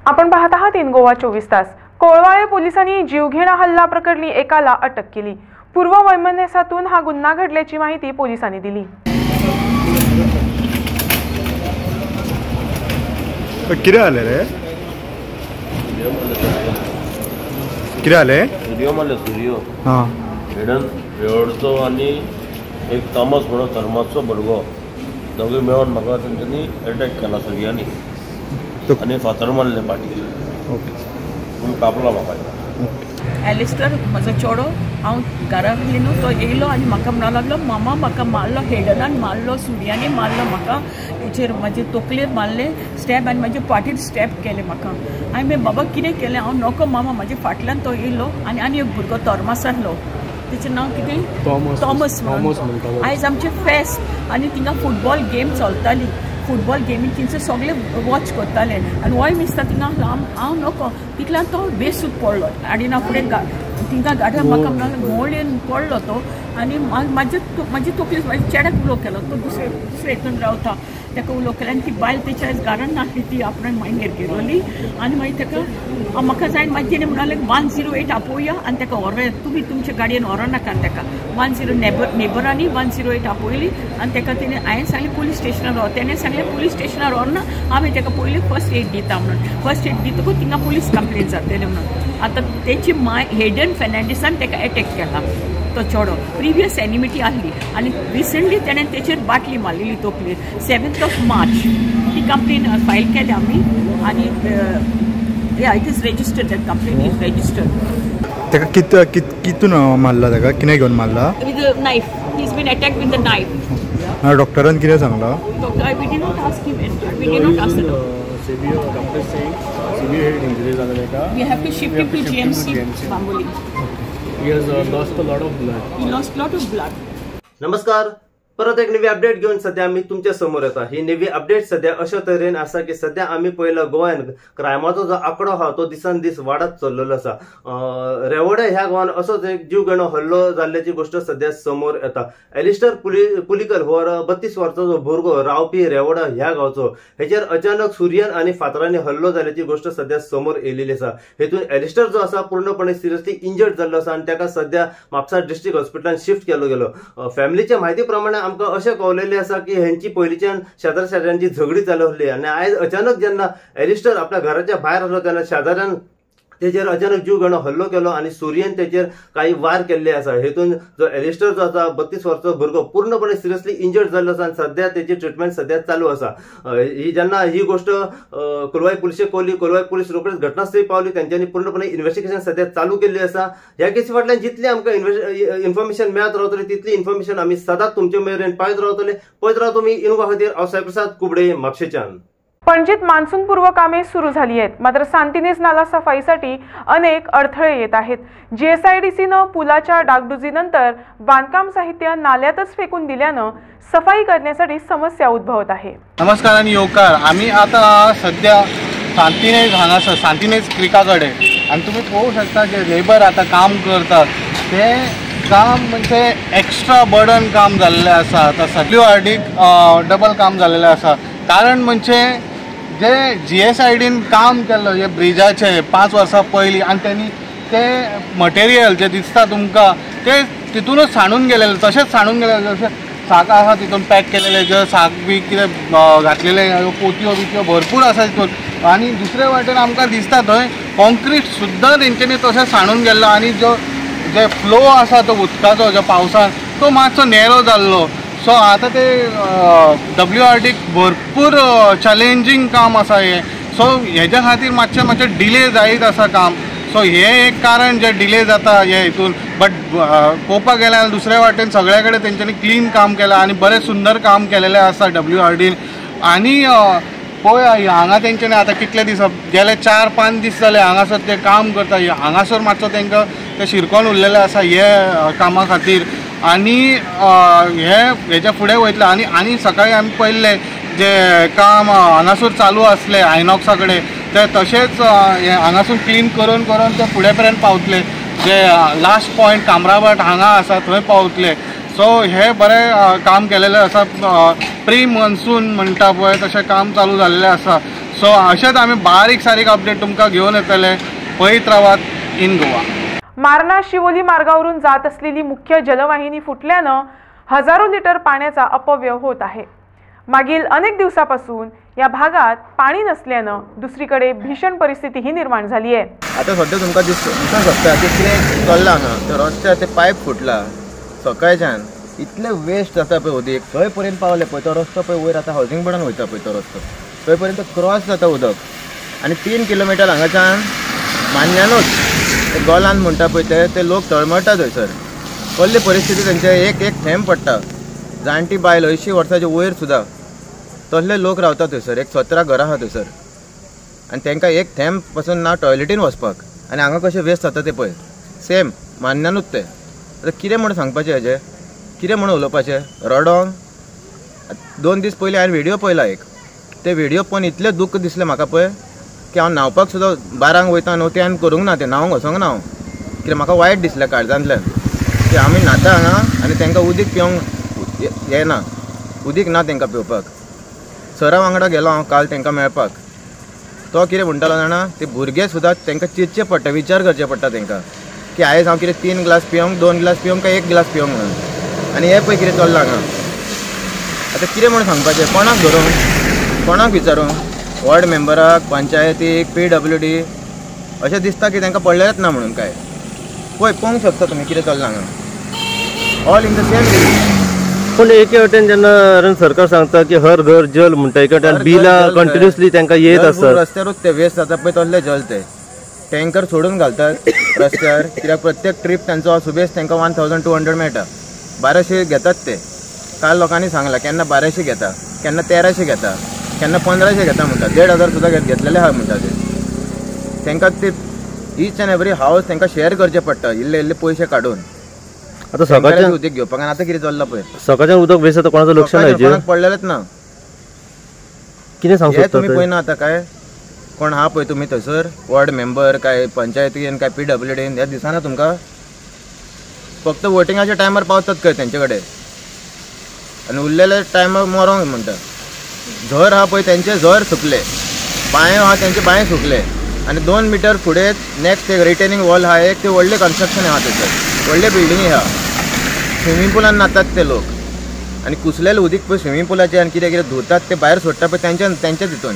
आपण पाहत आहात इन गोवा 24 तास। कोळवाळे पोलिसांनी जीवघेणा हल्ला प्रकरणी एकाला अटक केली। पूर्व वैमनस्यातून हा गुन्हा घडल्याची माहिती पोलिसांनी दिली। किती आले रे? किती आले? सूर्यो हां हेडन रेवडचो आणि एक थॉमस म्हणून थर्मासचो भुरगो दोघे मेळून म्हाका तेंच्यांनी अटॅक केला सगळ्यांनी आणि फातर मारले पाटी। ओके पूण कापला म्हाका। एलिस्टर म्हजो चेडो हांव घरा गेली न्हू तो येयलो आनी म्हाका म्हणूंक लागलो मामा म्हाका मारलो हेडनान मारलो सुरयांनी मारलो म्हाका हेचेर म्हाजे तकलेर मारले स्टॅप आनी म्हाजे पाटीर स्टॅप केले म्हाका। हांवें बाबा कितें केलें हांव नोको मामा म्हाजे फाटल्यान तो येयलो आनी एक भुरगो तोर्मास आहलो तेचें नांव कितें थॉमस म्हणून। आयज आमचें फेस्त आनी थिंगा फुटबॉल गेम चलताली फुटबॉल गेमीन तिंचे सगळे वॉच करताले आनी होय दिसता थिंगा हांव नोको तितल्यान तो बेसूत पडलो आडीना फुडें थिंगा गाड्या म्हाका म्हणून घोळेन पडलो तो आनी म्हाजी तकली म्हाज्या चेड्याक उलो केलो तो दुसरे हितून रावता ताका उलो केलो आनी ती बायल तेच्या आयज घरान नासली ती आपणान मागीर गेलोली आनी मागीर ताका म्हाका जाय मागीर तिणें म्हणलें 108 आपोवया आनी ताका व्हरया तुमी तुमच्या गाडयेन व्हरो नाका ताका 10 नेबरांनी 108 आपयली आनी ताका तिणें हांवें सांगलें पुलीस स्टेशनार व्हर तेणें सांगलें पुलीस स्टेशनार व्हरना हांवें ताका पयलीं फर्स्ट एड दिता म्हणून फर्स्ट एड दितकूच थिंगा पुलीस कंप्लेन जातलें म्हणून। आतां तेची माय हेडन फेर्नांडीसान ताका अटॅक केला तो चेडो प्रिवियस एनिमिटी आहली आनी रिसंटली तेणें तेचेर बाटली मारलेली तकलेर 7 मार्च ही कंप्लेन फायल केली आमी आनी it is registered that complain is registered. ताका कितून मारला ताका कितें घेवन मारला? With a knife he is been attack with the knife. डॉक्टरान कितें सांगला? Doctor we did not ask him we did not ask severe doctor saying severe head injury झाला ताका we have to shift him to GMC Bamboli। he has lost a lot of blood he lost lot of blood। नमस्कार, परत एक नवी update घेऊन सध्या आम्ही तुमच्या समोर येता। ही नवी अपडेट सध्या अशा तरेन आसा की सध्या आम्ही पहिला गोंयान क्रायमाचो जो आंकडो हा तो दिसान दीस वाढत चल्लेलो आसा। रेवोडे ह्या गोवान असोच एक जीवघेणो हल्लो जाल्ल्याची गोष्ट सध्या समोर येता। एलिस्टर पुलिकल हो 32 वर्साचो जो भुरगो रावपी रेवोडा ह्या गांवचो हेचेर अचानक सुरयन आणि फातरांनी हल्लो जाल्ल्याची गोष्ट सध्या समोर येयलेली आसा। हेतून एलिस्टर जो आसा पूर्णपणे सिरियसली इंजर्ड जाल्लो आसा आणि ताका सध्या म्हापसा डिस्ट्रिक्ट हॉस्पिटलान शिफ्ट केलो गेलो। फॅमिलीच्या माहिती प्रमाणे आमकां अशें कळलेलें आसा की हेंची पयलींच्यान शेजाऱ्यांची झगडी चालू आसली आनी आयज अचानक जेन्ना एलिस्टर आपल्या घराच्या भायर आसलो तेन्ना शेजाऱ्यान तेचेर अचानक जीवघेणो हल्लो केलो आणि सुरयन तेचेर काही वार केल्ले आसा। हेतून जो एलिस्टर जो आसा 32 वर्साचो भुरगो पूर्णपणे सिरियसली इंजर्ड जाल्लो आसा आणि सध्या तेची ट्रिटमेंट सध्या चालू आसा। जेन्ना ही गोष्ट कोलवाई पुलिशेक कळली कोलवाई पुलीस रोखडीच घटनास्थळी पावली त्यांच्यानी पूर्णपणे इन्व्हेस्टिगेशन सध्या चालू केल्ली आसा। ह्या केसी फाटल्यान जितली आमकां इन्फॉर्मेशन मेळत रावतली तितली इन्फॉर्मेशन आमी सदांच तुमचे मेरेन पायत रावतले। पळयत राव तुमी इन गोवा खातीर हांव साईप्रसाद कुबडे म्हापशेच्यान। पणजीत मान्सून पूर्व कामे सुरू झाली आहेत, मात्र सांतिनेज नाला सफाईसाठी अनेक अडथळे येत आहेत। जीएसआयडीसीनं पुलाच्या डागडुजीनंतर बांधकाम साहित्य नाल्यातच फेकून दिल्यानं सफाई करण्यासाठी समस्या उद्भवत आहे। नमस्कार आणि योगकार, आम्ही आता सध्या सांतिनेज हांगासर सांतिनेज क्रिका कडेन आणि तुम्ही पळोवंक शकता जे लेबर आता काम करतात ते काम म्हणजे एक्स्ट्रा बर्डन काम जाल्लें आसा। आता WRDक डबल काम जाल्लें आसा। कारण म्हणजे जे जीएसआयडीन काम केल्लो जे ब्रिजाचे 5 वर्सां पयलीं आणि त्यांनी ते मटेरियल जे दिसता तुमकां ते तितूनच सांडून गेलेले तशेंच सांडून गेलेले जशें साक आसा तितून पॅक केलेले जे साक बी कितें घातलेले पोतयो बितयो भरपूर आसा तितून आणि दुसरे वाटेन आमकां दिसता थंय कॉन्क्रीट सुद्दां तेंच्यांनी तशें सांडून गेल्लो आणि जे फ्लो आसा तो उदकाचो जो पावसान तो मातसो नॅरो जाल्लो। सो आता ते WRDक भरपूर चॅलेंजींग काम आसा हे। सो हेज्या खातीर मातशें डिले जायत आसा काम। सो हे एक कारण जे डिले जाता हे हितून। बट पळोवपाक गेल्यार दुसऱ्या वाटेन सगळे कडेन तेंच्यांनी क्लीन काम केलां आणि बरें सुंदर काम केलेलें आसा WRDन। आणि पळय हांगा तेंच्यांनी आतां कितले दीस गेले 4-5 दीस जाले हांगासर ते काम करता। हांगासर मातसो तेंकां ते शिरकोन उरलेले आसा हे कामा खातीर। आणि हेच्या फुडें वयतले आणि सकाळी आमी पळयल्ले जे काम हांगासर चालू आसले आयनॉक्सा कडेन ते तशेंच हांगासून क्लीन करून ते फुडें पर्यंत पावतले जे लास्ट पॉयंट कामराबाट हांगा आसा थंय पावतले। सो हे बरें काम केलेलें आसा। प्री मॉन्सून म्हणटा पळय तशें काम चालू जाल्लें आसा। सो अशेंच आमी बारीक सारीक अपडेट तुमकां घेवन येतले. पळयत रावात इन गोवा. मारणा शिवोली मार्गावरून जात असलेली मुख्य जलवाहिनी फुटल्यानं हजारो लिटर पाण्याचा अपव्यय होत आहे. मागील अनेक दिवसापासून या भागात पाणी नसल्यानं दुसरीकडे भीषण परिस्थितीही निर्माण झाली आहे. आता सध्या तुमकां दिसूंक शकता की कितें चल्लां हांगा. तर रस्त्यार ते पायप फुटला सकाळच्यान. इतले वेस्ट जाता पळय उदीक. थंय पर्यंत पावले पळय तो रस्तो पळय वयर आतां हावजींग बोर्डान वयता पळय तो रस्तो. थंय पर्यंत क्रॉस जाता उदक. आनी 3 किलोमिटर हांगाच्यान मान्यानूच ते गोलान म्हणटा पळय ते लोक तळमळटा थंयसर. कसली परिस्थिती तेंचे एक एक थेंब पडटा. जाणटी बायल 80 वर्सांचे वयर सुद्दां तसले लोक रावता थंयसर. एक 17 घरां आहा थंयसर. आनी तांकां एक थेंब पासून ना टॉयलेटीन वचपाक. आनी हांगा कशें वेस्ट जाता ते पळय सेम मान्यानूच ते. आतां कितें म्हणून सांगपाचें हेजें, कितें म्हणून उलोवपाचें. रडोंक 2 दीस पयलीं हांवें व्हिडियो पळयला एक. ते व्हिडियो पळोवन इतलें दुख्ख दिसलें म्हाका पळय की हांव न्हांवपाक सुद्दां 12 वयता न्हू ते हांवें करूंक ना. तें न्हांवंक वचोंक ना हांव. कित्याक म्हाका वायट दिसलें काळजांतल्यान की आमी न्हाता हांगा आनी तांकां उदीक पिवंक हें ना. उदीक ना तांकां पिवपाक. सरा वांगडा गेलो हांव काल तांकां मेळपाक. तो कितें म्हणटालो जाणा ते भुरगे सुद्दां तांकां चिंतचें पडटा, विचार करचें पडटा तांकां की आयज हांव कितें 3 ग्लास पिवंक, 2 ग्लास पिवंक काय 1 ग्लास पिवंक म्हणून. आनी हें पळय कितें चल्लां हांगा. आतां कितें म्हणून सांगपाचें, कोणाक धरून, कोणाक विचारूं. वॉर्ड मेंबराक, पंचायतीक, PWD अशें दिसता की तांकां पडलेलेच ना म्हणून काय. पळय पळोवंक शकता तुमी कितें चल्लां हांगा. All in the same release. पण एके वटेन जेन्ना सरकार सांगता की हर घर जल म्हणटा एके वटेन बिलां कंटिन्युअसली तांकां येत आसतात. रस्त्यारूच ते वेस्ट जाता पळय तसले जल ते टँकर सोडून घालतात रस्त्यार. कित्याक प्रत्येक ट्रीप तांचो सुबेज तांकां 1200 मेळटा. 1200 घेतात ते. काल लोकांनी सांगलां केन्ना 1200 घेता, केन्ना 1300 घेता, केन्ना 1500 घेता म्हणटा. 1500 सुद्दां घेतलेले आहा म्हणटा ते. तांकां ते ईच एंड एवरी हावस तांकां शेअर करचे पडटा इल्ले इल्ले पयशे काडून. आता सकाळच्यान उदीक घेवपाक. आनी आतां कितें चल्लां पळय सकाळच्यान उदक वेस्ट जाता कोणाचो लक्ष ना. कोणाक पडलेलेच ना. कितें सांगू तुमी पळयना आतां काय कोण आहा पळय तुमी थंयसर वॉर्ड मेंबर काय पंचायतीन काय PWDन ह्या दिसना तुमकां. फक्त वोटिंगाच्या टायमार पावतात खंय तेंचे कडेन आनी उरलेले टायमार मरोंक म्हणटा. झर आहा पळय तेंचे झर सुकले, बांयो आहा तेंचे बांय सुकले. आनी 2 मिटर फुडें नेक्स्ट एक रिटेनिंग वॉल आहा एक. ते व्हडले कन्स्ट्रक्शन आहा थंयसर. व्हडले बिल्डिंगी आहा. स्विमींग पुलान न्हातात ते लोक. आनी कुसलेले उदीक पळय स्विमींग पुलाचे आनी कितें कितें धुतात ते भायर सोडटा पळय तेंच्या हितून.